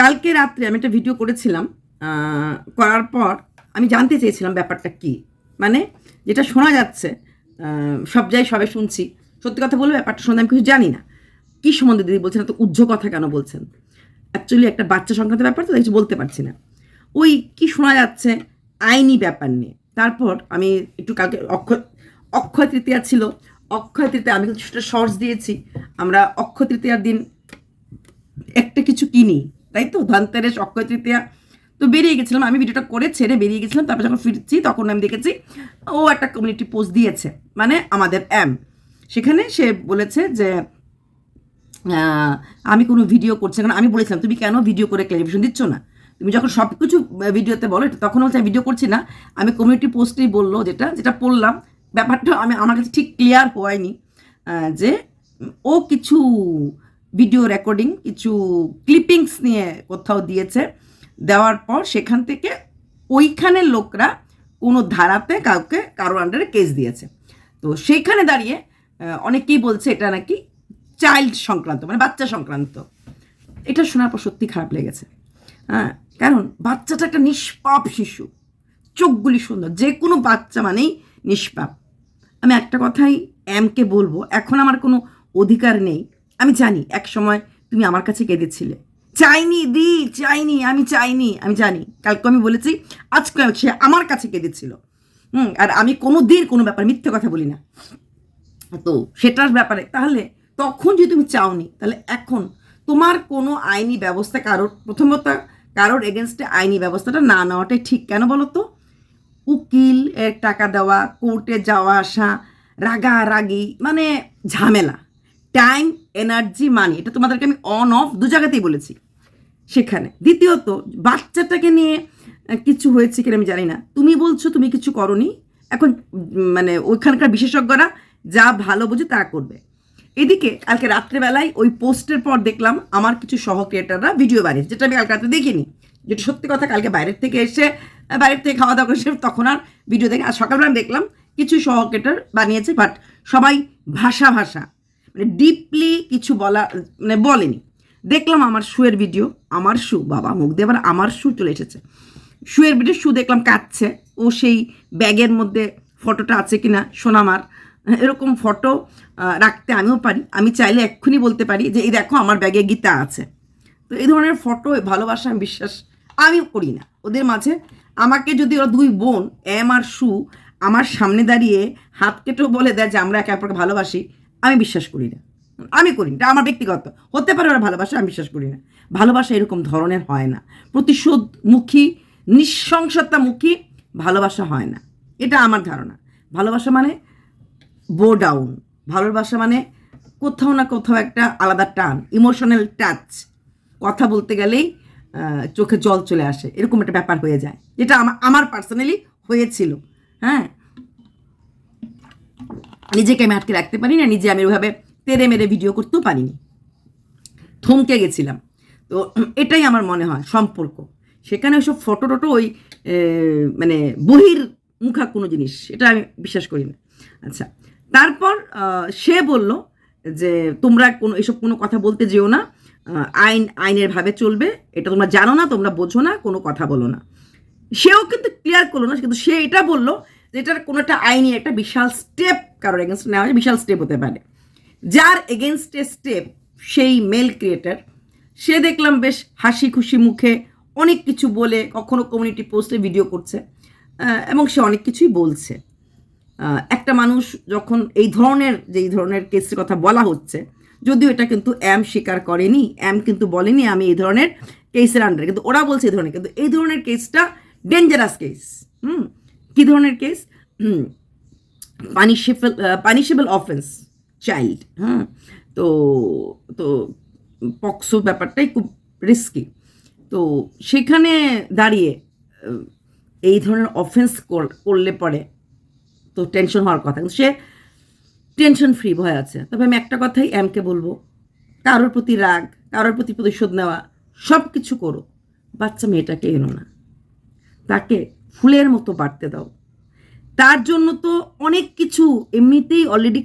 কালকে রাত্রে আমি একটা ভিডিও করেছিলাম, করার পর আমি জানতে চেয়েছিলাম ব্যাপারটা কি, মানে যেটা শোনা যাচ্ছে সব জায়গায় সবাই শুনছি। সত্যি কথা বলবো, ব্যাপারটা শুনে আমি কিছু জানি না। কী সম্বন্ধে দিদি বলছেন, এত উজ্জ্ব কথা কেন বলছেন? অ্যাকচুয়ালি একটা বাচ্চা সংক্রান্ত ব্যাপার তো, কিছু বলতে পারছি না। ওই কি শোনা যাচ্ছে আইনি ব্যাপার নিয়ে। তারপর আমি একটু কালকে অক্ষয় তৃতীয়া ছিল, অক্ষয় তৃতীয়া আমি কিছুটা শর্টস দিয়েছি। আমরা অক্ষয় তৃতীয়ার দিন একটা কিছু কিনি, তাই তো, ধনতেরাস, অক্ষয় তৃতীয়া। তো বেরিয়ে গেছিলাম, আমি ভিডিওটা করে ছেড়ে বেরিয়ে গেছিলাম। তারপর যখন ফিরছি তখন আমি দেখেছি ও একটা কমিউনিটি পোস্ট দিয়েছে, মানে আমাদের সেখানে সে বলেছে যে আমি কোনো ভিডিও করছি না। আমি বলেছিলাম তুমি কেন ভিডিও করে ক্লারিফিকেশন দিচ্ছ না? তুমি যখন সব কিছু ভিডিওতে বলো, তখন হচ্ছে আমি ভিডিও করছি না, আমি কমিউনিটি পোস্টেই বললো যেটা যেটা পড়লাম। ব্যাপারটা আমার কাছে ঠিক ক্লিয়ার হয়নি যে ও কিছু ভিডিও রেকর্ডিং, কিছু ক্লিপিংস নিয়ে কোথাও দিয়েছে। দেওয়ার পর সেখান থেকে ওইখানের লোকরা কোনো ধারাতে কারোর আন্ডারে কেস দিয়েছে। তো সেইখানে দাঁড়িয়ে অনেকেই বলছে এটা নাকি চাইল্ড সংক্রান্ত, মানে বাচ্চা সংক্রান্ত। এটা শোনার পর সত্যি খারাপ লেগেছে। হ্যাঁ, কারণ বাচ্চাটা একটা নিষ্পাপ শিশু, চোখগুলি সুন্দর, যে কোনো বাচ্চা মানেই নিষ্পাপ। আমি একটা কথাই কে বলবো, এখন আমার কোনো অধিকার নেই। আমি জানি এক সময় তুমি আমার কাছে কেঁদেছিলে, চাইনি দি, চাইনি, আমি চাইনি, আমি জানি। কালকে আমি বলেছি, আজকে সে আমার কাছে কেঁদেছিল। আর আমি কোনো দিন কোনো ব্যাপার মিথ্যে কথা বলি না। তো সেটার ব্যাপারে তাহলে তখন যদি তুমি চাওনি, তাহলে এখন তোমার কোনো আইনি ব্যবস্থা প্রথমত কারোর এগেনস্টে আইনি ব্যবস্থাটা না নেওয়াটাই ঠিক। কেন বলো তো? উকিল এর টাকা দেওয়া, কোর্টে যাওয়া আসা, রাগারাগি, মানে ঝামেলা, টাইম, এনার্জি, মানি, এটা তোমাদেরকে আমি অন অফ দু জায়গাতেই বলেছি। সেখানে দ্বিতীয়ত বাচ্চাটাকে নিয়ে কিছু হয়েছে কিনা আমি জানি না, তুমি বলছো তুমি কিছু করনি। এখন মানে ওইখানকার বিশেষজ্ঞরা যা ভালো বোঝে তা করবে। এদিকে কালকে রাত্রেবেলায় ওই পোস্টের পর দেখলাম আমার কিছু সহ ক্রিয়েটাররা ভিডিও বানিয়েছে, যেটা আমি কালকে রাতে দেখিনি। যেটা সত্যি কথা, কালকে বাইরের থেকে খাওয়া দাওয়া করে তখন আর ভিডিও দেখে, আর সকালবেলা আমি দেখলাম কিছু সহ ক্রিয়েটার বানিয়েছে, বাট সবাই ভাষা মানে ডিপলি কিছু মানে বলেনি। দেখলাম আমার শুয়ের ভিডিও, আমার শু, বাবা মুখ দিয়ে আবার আমার শু চলে এসেছে। শুয়ের ভিডিও, শু দেখলাম কাঁদছে, ও সেই ব্যাগের মধ্যে ফটোটা আছে কিনা সোনামার, এরকম ফটো রাখতে আমিও পারি। আমি চাইলে এক্ষুনি বলতে পারি যে এই দেখো আমার ব্যাগে গীতা আছে। তো এই ধরনের ফটো, ভালোবাসা আমি বিশ্বাস আমিও করি না ওদের মাঝে। আমাকে যদি ওরা দুই বোন আর শু আমার সামনে দাঁড়িয়ে হাত কেটেও বলে দেয় যে আমরা একে অপরকে ভালোবাসি, আমি বিশ্বাস করি না। আমি করি না, এটা আমার ব্যক্তিগত। হতে পারে ওরা ভালোবাসা, আমি বিশ্বাস করি না। ভালোবাসা এরকম ধরনের হয় না, প্রতিশোধমুখী, নৃশংসতামুখী ভালোবাসা হয় না, এটা আমার ধারণা। ভালোবাসা মানে বো ডাউন, ভালোবাসা মানে কোথাও না কোথাও একটা আলাদা টান, ইমোশনাল টাচ, কথা বলতে গেলেই চোখে জল চলে আসে, এরকম একটা ব্যাপার হয়ে যায়, যেটা আমার পার্সোনালি হয়েছিল। হ্যাঁ, নিজেকে আমি আটকে রাখতে পারি না, নিজে আমি ওইভাবে তেরে মেরে ভিডিও করতেও পারিনি, থমকে গেছিলাম। তো এটাই আমার মনে হয় সম্পর্ক। সেখানে ওইসব ফটো টটো ওই মানে মুখা কোনো জিনিস, এটা আমি বিশ্বাস করি না। আচ্ছা, তারপর সে বলল যে তোমরা এসব কোনো কথা বলতে যেও না, আইনের ভাবে চলবে, এটা তোমরা জানো না, তোমরা বোঝো না, কোনো কথা বলো না। সেও কিন্তু ক্লিয়ার করলো না, কিন্তু সে এটা বললো যে এটার কোনো একটা আইনি একটা বিশাল স্টেপ কারোর এগেনস্ট নেওয়া হয়, বিশাল স্টেপ হতে পারে। যার এগেনস্টে স্টেপ সেই মেল ক্রিয়েটার, সে দেখলাম বেশ হাসি খুশি মুখে অনেক কিছু বলে, কখনো কমিউনিটি পোস্টে ভিডিও করছে, এবং সে অনেক কিছুই বলছে। একটা মানুষ যখন এই ধরনের কেসের কথা বলা হচ্ছে, যদিও এটা কিন্তু স্বীকার করেনি, কিন্তু বলেনি আমি এই ধরনের কেসের আন্ডারে, কিন্তু ওরা বলছে এই ধরনের, কিন্তু এই ধরনের কেসটা ডেঞ্জারাস কেস। কী ধরনের কেস? Punishable offence, child. তো তো পক্সো ব্যাপারটাই খুব রিস্কি। তো সেখানে দাঁড়িয়ে এই ধরনের অফেন্স করলে পরে তো টেনশন হওয়ার কথা, কিন্তু সে টেনশন ফ্রি হয়ে আছে। তবে আমি একটা কথাই কে বলবো, কারোর প্রতি রাগ, কারোর প্রতি প্রতিশোধ নেওয়া, সব কিছু করো, বাচ্চা মেয়েটাকে এনো না, তাকে ফুলের মতো বাড়তে দাও। তার জন্য তো অনেক কিছু এমনিতেই অলরেডি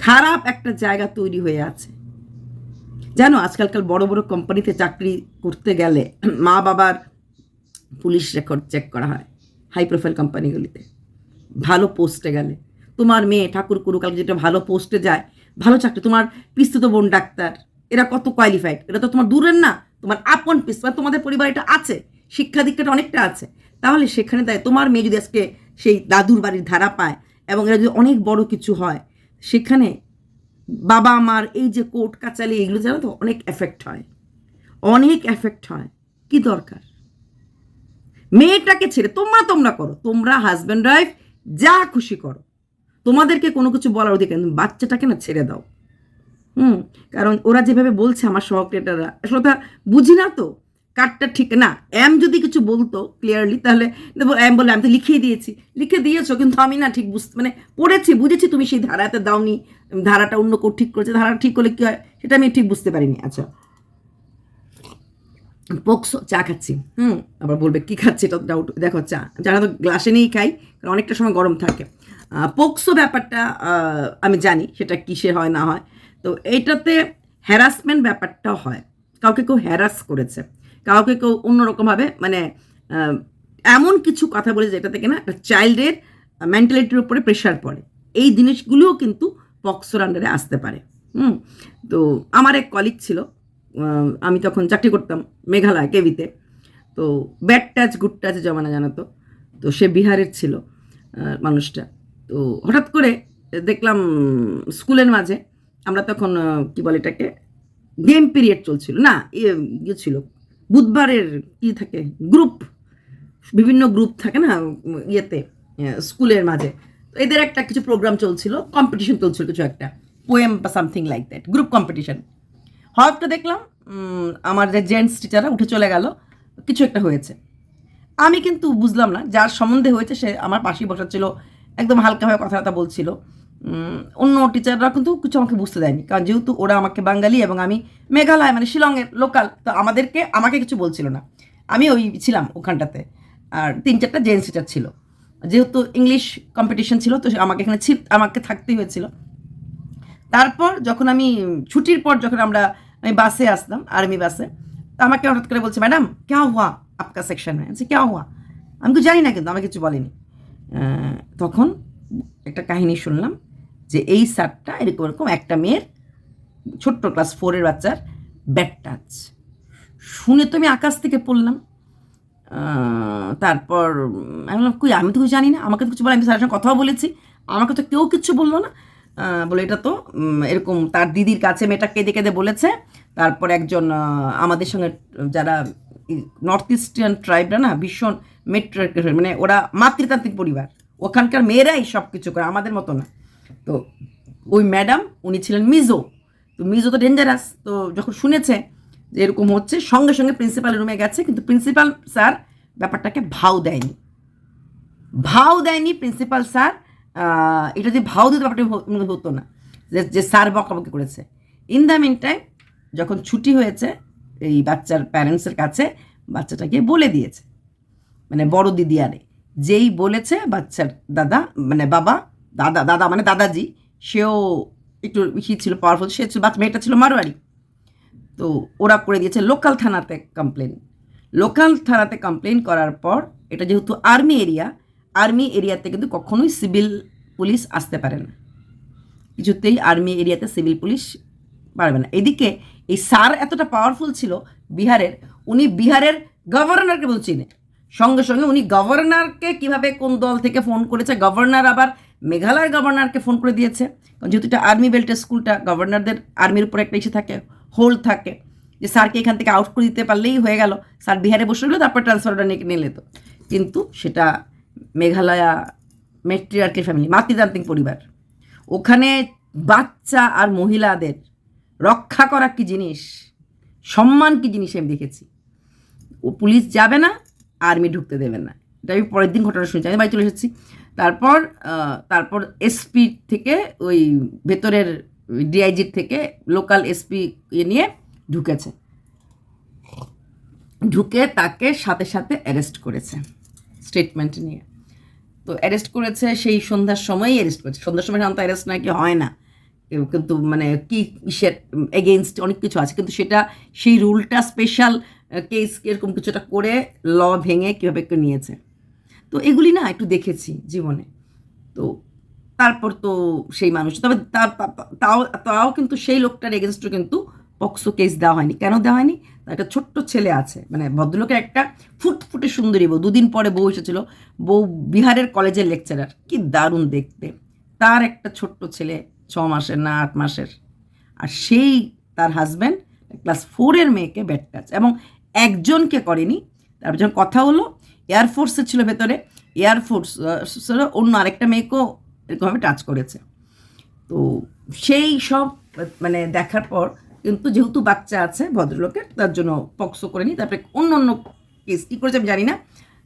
খারাপ একটা জায়গা তৈরি হয়ে আছে। জানো আজকালকাল বড় বড় কোম্পানিতে চাকরি করতে গেলে মা বাবার পুলিশ রেকর্ড চেক করা হয়, হাই প্রোফাইল কোম্পানিগুলিতে ভালো পোস্টে গেলে। তোমার মেয়ে ঠাকুর কুরুকাল যেটা ভালো পোস্টে যায়, ভালো চাকরি, তোমার পিস্তুত বোন ডাক্তার, এরা কত কোয়ালিফাইড, এটা তো তোমার দূরের না, তোমার আপন পিস, তোমাদের পরিবার এটা আছে, শিক্ষা দীক্ষাটা অনেকটা আছে, তাহলে সেখানে দেয় তোমার মেয়ে যদি আজকে সেই দাদুর বাড়ির ধারা পায় এবং এরা যদি অনেক বড় কিছু হয়, সেখানে বাবা মার এই যে কোর্ট কাচালি এগুলো জানো তো অনেক এফেক্ট হয়, অনেক এফেক্ট হয়। কি দরকার? মেয়েটাকে ছেড়ে তোমরা করো, তোমরা হাজব্যান্ড ওয়াইফ যা খুশি করো, তোমাদেরকে কোনো কিছু বলার অধিকার, বাচ্চাটাকে না ছেড়ে দাও। কারণ ওরা যেভাবে বলছে আমার সহক্রিয়েটাররা, আসলে তা বুঝি না তো কারটা ঠিক না। এম যদি কিছু বলতো ক্লিয়ারলি, তাহলে এম বলে আমি তো লিখিয়ে দিয়েছি, লিখে দিয়েছো, কিন্তু আমি না ঠিক মানে পড়েছি, বুঝেছি তুমি সেই ধারাতে দাওনি, ধারাটা অন্য কেউ ঠিক করেছে, ধারাটা ঠিক করলে কি হয় সেটা আমি ঠিক বুঝতে পারিনি। আচ্ছা, পোক্সো, চা খাচ্ছি, আবার বলবে কি খাচ্ছি, এটা ডাউট। দেখো চা যারা তো গ্লাসে নিয়েই খাই, কারণ অনেকটা সময় গরম থাকে। পোক্সো ব্যাপারটা আমি জানি সেটা কিসের হয় না হয়। তো এইটাতে হ্যারাসমেন্ট ব্যাপারটাও হয়, কাউকে কেউ হ্যারাস করেছে, কাউকে কেউ অন্যরকমভাবে মানে এমন কিছু কথা বলে যেটা থেকে না একটা চাইল্ডের মেন্টালিটির উপরে প্রেশার পড়ে, এই জিনিসগুলোও কিন্তু পক্সোর আন্ডারে আসতে পারে। তো আমার এক কলিগ ছিল, আমি তখন চাকরি করতাম মেঘালয় কেভিতে, তো ব্যাড টাচ গুড টাচ জমানা জানো তো, তো সে বিহারের ছিল মানুষটা। তো হঠাৎ করে দেখলাম স্কুলের মাঝে, আমরা তখন কি বলে এটাকে গেম পিরিয়ড চলছিল না, ইয়ে ছিল বুধবারের কি থাকে গ্রুপ, বিভিন্ন গ্রুপ থাকে না ইয়েতে স্কুলের মাঝে, তো এদের একটা কিছু প্রোগ্রাম চলছিল, কম্পিটিশন চলছিল কিছু একটা, পোয়েম বা something like that, group competition. হঠাৎ দেখলাম আমার যে জেন্টস টিচাররা উঠে চলে গেল, কিছু একটা হয়েছে। আমি কিন্তু বুঝলাম না, যার সম্বন্ধে হয়েছে সে আমার পাশেই বসা ছিল, একদম হালকাভাবে কথাবার্তা বলছিল। অন্য টিচাররা কিন্তু কিছু আমাকে বুঝতে দেয়নি, কারণ যেহেতু ওরা আমাকে বাঙালি এবং আমি মেঘালয় মানে শিলংয়ের লোকাল, তো আমাকে কিছু বলছিল না। আমি ওই ছিলাম ওখানটাতে, আর 3-4টা জেন্টস টিচার ছিল, যেহেতু ইংলিশ কম্পিটিশন ছিল, তো আমাকে এখানে আমাকে থাকতেই হয়েছিল। তারপর যখন আমি ছুটির পর যখন আমি বাসে আসতাম, আর্মি বাসে, তো আমাকে হঠাৎ করে বলছে, ম্যাডাম ক্যা হুয়া আপকা সেকশন হ্যাঁ, ক্যা হুয়া, আমি তো জানি না, কিন্তু আমাকে কিছু বলেনি। তখন একটা কাহিনী শুনলাম যে এই স্যারটা এরকম একটা মেয়ের, ছোট্ট ক্লাস 4-এর বাচ্চার ব্যাড টাচ শুনে তো আমি আকাশ থেকে পড়লাম। তারপর আমি বললাম কই, আমি তো কিছু জানি না, আমাকে তো কিছু বলে, আমি স্যারের সঙ্গে কথাও বলেছি, আমাকে তো কেউ কিচ্ছু বললো না। বলে এটা তো এরকম তার দিদির কাছে মেয়েটা কেঁদে কেঁদে বলেছে। তারপর একজন আমাদের সঙ্গে যারা নর্থ ইস্টার্ন ট্রাইবরা না ভীষণ মানে ওরা মাতৃতান্ত্রিক পরিবার, ওখানকার মেয়েরাই সব কিছু করে, আমাদের মতো না। তো ওই ম্যাডাম উনি ছিলেন মিজো, তো মিজো তো ডেঞ্জারাস, তো যখন শুনেছে যে এরকম হচ্ছে, সঙ্গে সঙ্গে প্রিন্সিপালের রুমে গেছে, কিন্তু প্রিন্সিপাল স্যার ব্যাপারটাকে ভাও দেয়নি প্রিন্সিপাল স্যার। এটা যদি ভাও দিতে ব্যাপারটা হতো না, যে স্যার বকাবকি করেছে। ইন দ্য মিন টাইম যখন ছুটি হয়েছে, এই বাচ্চার প্যারেন্টসের কাছে বাচ্চাটা গিয়ে বলে দিয়েছে, মানে বড় দিদি আরে যেই বলেছে বাচ্চার দাদা মানে দাদা মানে দাদাজি, সেও একটু ছিল পাওয়ারফুল, সে ছিল, মেয়েটা ছিল মারোয়ারি। তো ওরা করে দিয়েছে লোকাল থানাতে কমপ্লেন করার পর, এটা যেহেতু আর্মি এরিয়াতে কিন্তু কখনোই সিভিল পুলিশ আসতে পারে না, কিছুতেই আর্মি এরিয়াতে সিভিল পুলিশ পারবে না। এদিকে এই স্যার এতটা পাওয়ারফুল ছিল বিহারের, উনি বিহারের গভর্নরকে বলছেন, সঙ্গে সঙ্গে উনি গভর্নরকে কিভাবে কোন দল থেকে ফোন করেছে, গভর্নর আবার মেঘালয় গভর্নরকে ফোন করে দিয়েছে, কারণ যেহেতু এটা আর্মি বেল্টের স্কুলটা, গভর্নরদের আর্মির উপর একটা ইসে থাকে, হোল্ড থাকে, যে স্যারকে এখান থেকে আউট করে দিতে পারলেই হয়ে গেল, স্যার বিহারে বসে রইল, তারপর ট্রান্সফারটা নিলে তো। কিন্তু সেটা মেঘালয়া মেট্রিয়ার্কি ফ্যামিলি, মাতৃতান্ত্রিক পরিবার, ওখানে বাচ্চা আর মহিলাদের রক্ষা করা কি জিনিস, সম্মান কি জিনিস আমি দেখেছি। ও পুলিশ যাবে না, আর্মি ঢুকতে দেবে না, এটা আমি পরের দিন ঘটনা শুনছি, আমি বাড়ি চলে এসেছি। তারপর এসপি থেকে ওই ভেতরের ডিআইজির থেকে লোকাল এসপি নিয়ে ঢুকে তাকে সাথে সাথে অ্যারেস্ট করেছে স্টেটমেন্ট নিয়ে। তো অ্যারেস্ট করেছে সেই সন্ধ্যার সময়ই অ্যারেস্ট করেছে, সন্ধ্যার সময় সাধারণত অ্যারেস্ট নাকি হয় না, কিন্তু মানে কি ইসের এগেনস্ট অনেক কিছু আছে, কিন্তু সেটা সেই রুলটা স্পেশাল কেস এরকম কিছুটা করে ল ভেঙে কীভাবে একটু নিয়েছে। তো এগুলি না একটু দেখেছি জীবনে। তো তারপর তো সেই মানুষ, তবে তাও তাও কিন্তু সেই লোকটার এগেনস্টও কিন্তু পক্সো কেস দেওয়া হয়নি। কেন দেওয়া হয়নি? তার একটা ছোট্ট ছেলে আছে, মানে ভদ্রলোকের একটা ফুটফুটে সুন্দরী বউ, 2 দিন পরে বউ এসেছিল, বউ বিহারের কলেজের লেকচারার, কি দারুণ দেখতে, তার একটা ছোট্ট ছেলে 6 মাসের না 8 মাসের, আর সেই তার হাজব্যান্ড ক্লাস 4-এর মেয়েকে ব্যাড টাচ, এবং একজনকে করেনি। তারপর যখন কথা হলো, এয়ারফোর্সে ছিল ভেতরে, এয়ারফোর্স অন্য আরেকটা মেয়েকেও এরকমভাবে টাচ করেছে। তো সেই সব মানে দেখার পর কিন্তু যেহেতু বাচ্চা আছে ভদ্রলোকের, তার জন্য পক্সো করেনি। তারপরে অন্য অন্য কেস কী করেছে আমি জানি না,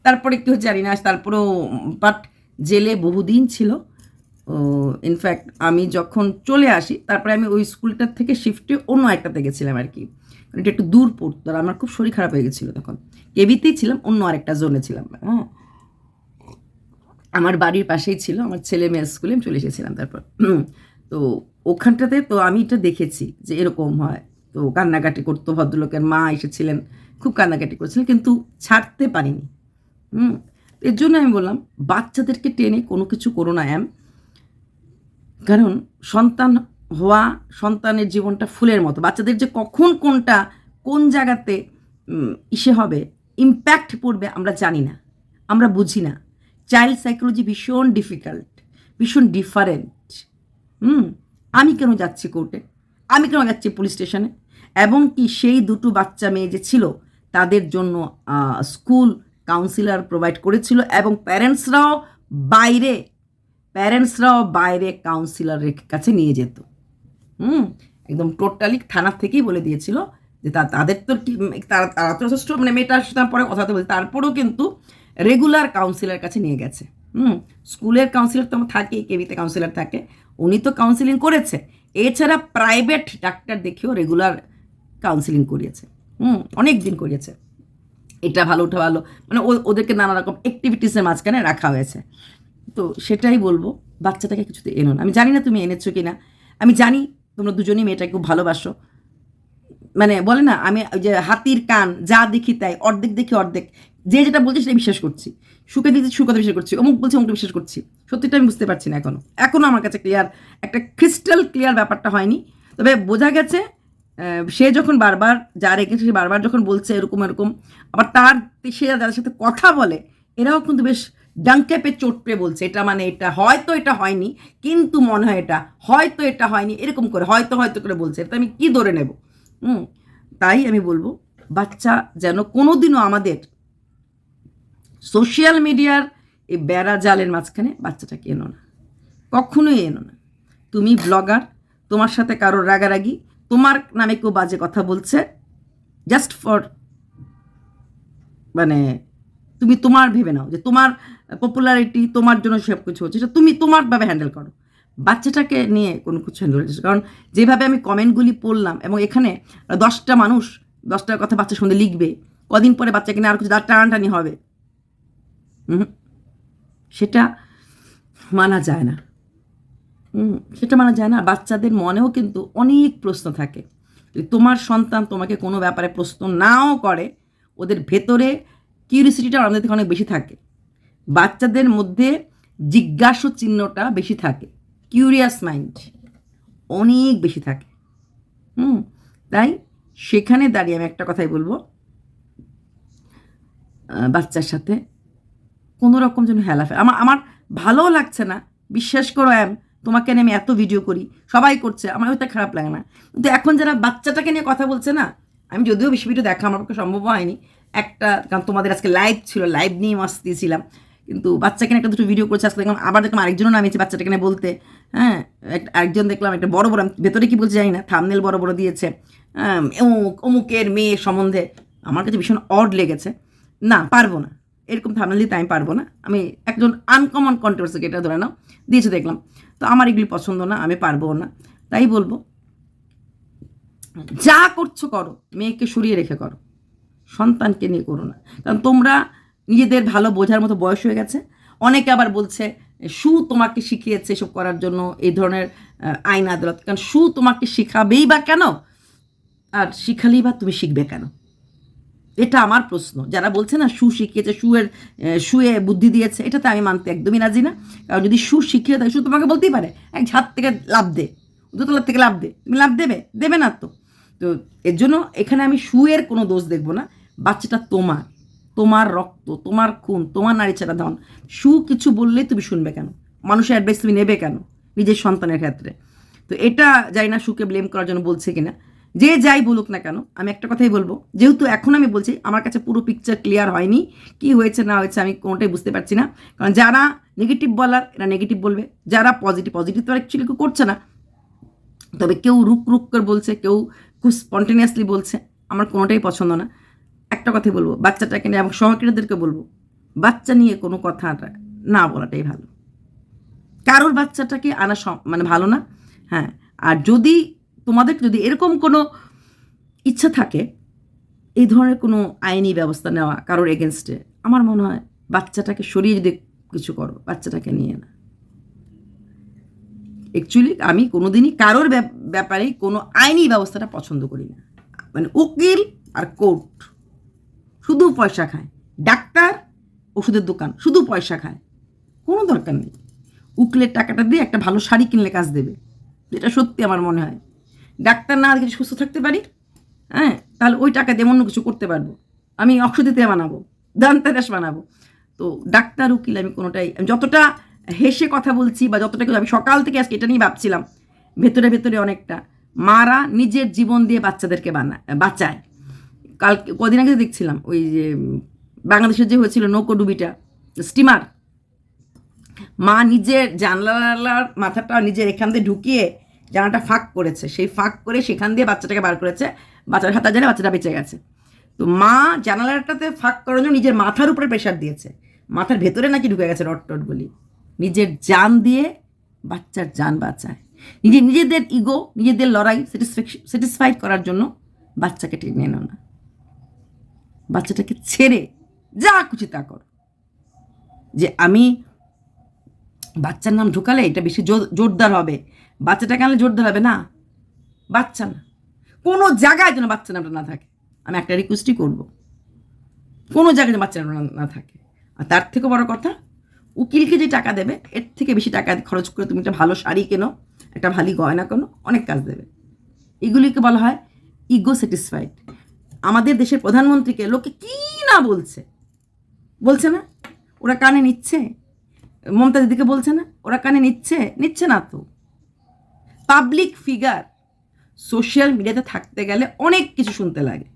তারপরে কী হচ্ছে জানি না, তারপরেও বাট জেলে বহুদিন ছিল। ইনফ্যাক্ট আমি যখন চলে আসি, তারপরে আমি ওই স্কুলটার থেকে শিফটে অন্য একটাতে গেছিলাম আর কি, মানে এটা একটু দূর পড়তো, আর আমার খুব শরীর খারাপ হয়ে গেছিলো তখন, কেবিতেই ছিলাম, অন্য আরেকটা জোনে ছিলাম। হ্যাঁ, আমার বাড়ির পাশেই ছিল, আমার ছেলে মেয়ের স্কুলে আমি চলে এসেছিলাম। তারপর তো ওখানটাতে তো আমি এটা দেখেছি যে এরকম হয়। তো কান্নাকাটি করতো, ভদ্রলোকের মা এসেছিলেন, খুব কান্নাকাটি করেছিলেন, কিন্তু ছাড়তে পারিনি। এর জন্য আমি বললাম বাচ্চাদেরকে টেনে কোনো কিছু করো না কারণ সন্তান হওয়া, সন্তানের জীবনটা ফুলের মতো, বাচ্চাদের যে কখন কোনটা কোন জায়গাতে ইসে হবে, ইম্প্যাক্ট পড়বে আমরা জানি না, আমরা বুঝি না। চাইল্ড সাইকোলজি ভীষণ ডিফিকাল্ট, ভীষণ ডিফারেন্ট। আমি কেন যাচ্ছি কোর্টে, আমি কেন যাচ্ছি পুলিশ স্টেশনে, এবং কি সেই দুটো বাচ্চা মেয়ে যে ছিল তাদের জন্য স্কুল কাউন্সিলর প্রোভাইড করেছিল, এবং প্যারেন্টসরাও বাইরে কাউন্সিলরের কাছে নিয়ে যেত। একদম টোটালি থানার থেকেই বলে দিয়েছিল যে তাদের তো তারা তো যথেষ্ট, মানে মেয়েটার সাথে পরে কথা বলছে, তারপরেও কিন্তু রেগুলার কাউন্সিলর কাছে নিয়ে গেছে। স্কুলের কাউন্সিলর তো আমার থাকেই, কেবিতে কাউন্সিলর থাকে, উনি তো কাউন্সিলিং করেছে, এছাড়া প্রাইভেট ডাক্তার দেখেও রেগুলার কাউন্সিলিং করিয়েছে, অনেক দিন করিয়েছে। এটা ভালো, ওটা ভালো, মানে ওদেরকে নানা রকম অ্যাক্টিভিটিসের মাঝখানে রাখা হয়েছে। তো সেটাই বলবো, বাচ্চাটাকে কিছুতে এনো না। আমি জানি না তুমি এনেছো কি না, আমি জানি তোমরা দুজনেই মেয়েটাকে খুব ভালোবাসো, মানে বলে না, আমি ওই যে হাতির কান, যা দেখি তাই, অর্ধেক দেখি অর্ধেক, যে যেটা বলছি সেটা বিশ্বাস করছি, সুখে দিচ্ছি সুখ কথা বিশ্বাস করছি, অমুক বলছি অমুকটা বিশ্বাস করছি। সত্যিটা আমি বুঝতে পারছি না এখনো আমার কাছে ক্লিয়ার, একটা ক্রিস্টাল ক্লিয়ার ব্যাপারটা হয়নি। তবে বোঝা গেছে সে যখন বারবার যা রেখেছে, সে বারবার যখন বলছে এরকম এরকম, আবার সে যাদের সাথে কথা বলে এরাও কিন্তু বেশ ডাঙ্কেপে চোটপে বলছে, এটা মানে এটা হয়তো এটা হয়নি, কিন্তু মনে হয় এটা হয়তো এটা হয়নি, এরকম করে হয়তো হয়তো করে বলছে, এটা আমি কি ধরে নেব? তাই আমি বলবো বাচ্চা যেন কোনোদিনও আমাদের সোশ্যাল মিডিয়ার এই বেড়া জালের মাঝখানে বাচ্চাটাকে এনো না, কখনোই এনো না। তুমি ব্লগার, তোমার সাথে কারোর রাগারাগি, তোমার নামে কেউ বাজে কথা বলছে, জাস্ট ফর মানে তুমি তোমার ভেবে নাও যে তোমার পপুলারিটি, তোমার জন্য সব কিছু হচ্ছে, সেটা তুমি তোমারভাবে হ্যান্ডেল করো, বাচ্চাটাকে নিয়ে কোনো কিছু হ্যান্ডেল হচ্ছে। কারণ যেভাবে আমি কমেন্টগুলি পড়লাম, এবং এখানে 10টা মানুষ 10টার কথা বাচ্চা সঙ্গে লিখবে, কদিন পরে বাচ্চাকে নিয়ে আর কিছু টানাটানি হবে, সেটা মানা যায় না। সেটা মানা যায় না। বাচ্চাদের মনেও কিন্তু অনেক প্রশ্ন থাকে, তোমার সন্তান তোমাকে কোনো ব্যাপারে প্রশ্ন নাও করে, ওদের ভেতরে কিউরিসিটিটা আমাদের থেকে অনেক বেশি থাকে, বাচ্চাদের মধ্যে জিজ্ঞাসু চিহ্নটা বেশি থাকে, কিউরিয়াস মাইন্ড অনেক বেশি থাকে। তাই সেখানে দাঁড়িয়ে আমি একটা কথাই বলবো, বাচ্চার সাথে কোনো রকম যেন হেলাফেলা, আমার ভালোও লাগছে না, বিশ্বাস করো তোমাকে নিয়ে আমি এত ভিডিও করি, সবাই করছে, আমার ওইটা খারাপ লাগে না, কিন্তু এখন যারা বাচ্চাটাকে নিয়ে কথা বলছে না, আমি যদিও বেশি ভিডিও দেখা আমার পক্ষে সম্ভব হয়নি, কারণ তোমাদের আজকে লাইভ ছিল, লাইভ নিয়ে মাস্ত দিয়েছিলাম, কিন্তু বাচ্চাকে নিয়ে একটা দুটো ভিডিও করছে, আজকে দেখলাম আবার দেখলাম আরেকজনও নামিয়েছে বাচ্চাটাকে নিয়ে বলতে। আরেকজন দেখলাম একটা বড় বড়, ভেতরে কি বলছে জানি না, থাম্বনেল বড় বড় দিয়েছে, অমুকের মেয়ে সম্বন্ধে, আমার কাছে ভীষণ অড লেগেছে। না, পারবো না, এরকম থাম্বনেল দিতে আমি পারবো না, আমি একজন আনকমন কন্ট্রোভার্সি, এটা ধরে নাও দিয়েছে দেখলাম, তো আমার এগুলি পছন্দ না, আমি পারবো না। তাই বলবো যা করছো করো, মেয়েকে সরিয়ে রেখে করো, সন্তানকে নিয়ে করো না, কারণ তোমরা নিজেদের ভালো বোঝার মতো বয়স হয়ে গেছে। অনেকে আবার বলছে সু তোমাকে শিখিয়েছে এসব করার জন্য, এই ধরনের আইন আদালত, কারণ সু তোমাকে শিখাবেই বা কেন, আর শিখালেই বা তুমি শিখবে কেন? এটা আমার প্রশ্ন। যারা বলছে না সু শিখিয়েছে, শুয়ে বুদ্ধি দিয়েছে, এটাতে আমি মানতে একদমই রাজি না। কারণ যদি সু শিখিয়ে দেয়, সু তোমাকে বলতেই পারে এক ঝাঁত থেকে লাফ দে, দোতলার থেকে লাফ দে, তুমি লাফ দেবে না তো। তো এর জন্য এখানে আমি শুয়ের কোনো দোষ দেখবো না। বাচ্চাটা তোমার রক্ত, তোমার খুন, তোমার নারী ছাড়া ধন। সু কিছু বললে তুমি শুনবে কেন? মানুষের অ্যাডভাইস তুমি নেবে কেন নিজের সন্তানের ক্ষেত্রে? তো এটা জানি না সুকে ব্লেম করার জন্য বলছে কিনা। যে যাই বলুক না কেন, আমি একটা কথাই বলবো, যেহেতু এখন আমি বলছি আমার কাছে পুরো পিকচার ক্লিয়ার হয়নি, কি হয়েছে না হয়েছে আমি কোনোটাই বুঝতে পারছি না। কারণ যারা নেগেটিভ বলার এরা নেগেটিভ বলবে, যারা পজিটিভ তো অ্যাকচুয়ালি কেউ করছে না, তবে কেউ রুক করে বলছে, কেউ খুব স্পন্টেনিয়াসলি বলছে, আমার কোনোটাই পছন্দ না। একটা কথাই বলবো, বাচ্চাটাকে নিয়ে এবং সহকর্মীদেরকে বলবো, বাচ্চা নিয়ে কোনো কথা না বলাটাই ভালো। কারোর বাচ্চাটাকে আনা মানে ভালো না। হ্যাঁ, আর তোমাদের যদি এরকম কোনো ইচ্ছা থাকে এই ধরনের কোনো আইনি ব্যবস্থা নেওয়া কারোর এগেনস্টে, আমার মনে হয় বাচ্চাটাকে সরিয়ে যদি কিছু করো, বাচ্চাটাকে নিয়ে না। অ্যাকচুয়ালি আমি কোনোদিনই কারোর ব্যাপারে কোনো আইনি ব্যবস্থাটা পছন্দ করি না। মানে উকিল আর কোর্ট শুধু পয়সা খায়, ডাক্তার ওষুধের দোকান শুধু পয়সা খায়, কোনো দরকার নেই। উকিলের টাকাটা দিয়ে একটা ভালো শাড়ি কিনলে কাজ দেবে, যেটা সত্যি আমার মনে হয়। ডাক্তার না যদি সুস্থ থাকতে পারি, হ্যাঁ, তাহলে ওই টাকা দিয়ে অন্য কিছু করতে পারবো। আমি অক্ষদিতে বানাবো, দান্তারাস বানাবো। তো ডাক্তার উকিল আমি কোনোটাই, যতটা হেসে কথা বলছি বা যতটা, আমি সকাল থেকে আজকে এটা নিয়ে ভাবছিলাম, ভেতরে অনেকটা মারা নিজের জীবন দিয়ে বাচ্চাদেরকে বাঁচায়। কদিন আগে দেখছিলাম ওই যে বাংলাদেশের যে হয়েছিল নৌকোডুবিটা, স্টিমার, মা নিজের জানলার মাথাটা নিজের এখান দিয়ে ঢুকিয়ে জানাটা ফাঁক করেছে, সেই ফাঁক করে সেখান দিয়ে বাচ্চাটাকে বার করেছে, বাচ্চার হাতা জানে বাচ্চাটা বেঁচে গেছে। তো মা জানালাটাতে ফাঁক করার জন্য নিজের মাথার উপরে প্রেশার দিয়েছে, মাথার ভেতরে নাকি ঢুকে গেছে রট বলি, নিজের জান দিয়ে বাচ্চার জান বাঁচায়। নিজেদের ইগো, নিজেদের লড়াই স্যাটিসফাইড করার জন্য বাচ্চাকে টেনে এনো না, বাচ্চাটাকে ছেড়ে যা খুশি তা কর। যে আমি বাচ্চার নাম ঢুকালে এটা বেশি জোরদার হবে, বাচ্চাটাকে আনলে জোরদার হবে না, বাচ্চা না, কোনো জায়গায় যেন বাচ্চা নামটা না থাকে। আমি একটা রিকোয়েস্টই করবো, কোনো জায়গায় যেন বাচ্চা নামটা না থাকে। আর তার থেকে বড় কথা, উকিলকে যে টাকা দেবে এর থেকে বেশি টাকা খরচ করে তুমি একটা ভালো শাড়ি কেনো, একটা ভালো গয়না কেনো, অনেক কাজ দেবে। এগুলিকে বলা হয় ইগো স্যাটিসফাইড। আমাদের দেশের প্রধানমন্ত্রীকে লোকে কি না বলছে না, ওরা কানে নিচ্ছে? মমতা দিদিকে বলছে না, ওরা কানে নিচ্ছে না তো। পাবলিক ফিগার সোশ্যাল মিডিয়াতে থাকতে গেলে অনেক কিছু শুনতে লাগে,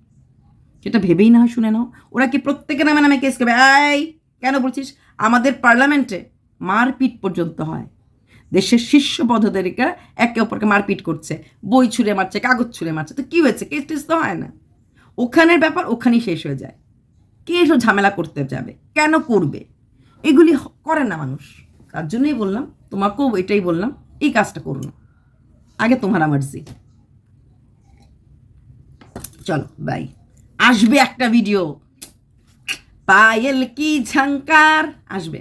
সেটা ভেবেই না হয় শুনে নাও। ওরা কি প্রত্যেকের নামে কেস করবে? এই কেন বলছিস? আমাদের পার্লামেন্টে মারপিট পর্যন্ত হয়, দেশের শীর্ষ পদাধিকারীরা একে অপরকে মারপিট করছে, বই ছুঁড়ে মারছে, কাগজ ছুঁড়ে মারছে, তো কি হয়েছে? কেস টেস তো হয় না, ওখানের ব্যাপার ওখানেই শেষ হয়ে যায়। কে এসব ঝামেলা করতে যাবে? কেন করবে? এগুলি করে না মানুষ। তার জন্যই বললাম, তোমাকেও এটাই বললাম, এই কাজটা করো না, আগে তোমার মার্জি। চলো বাই। আসবে একটা ভিডিও, পায়েল কি ঝঙ্কার আসবে।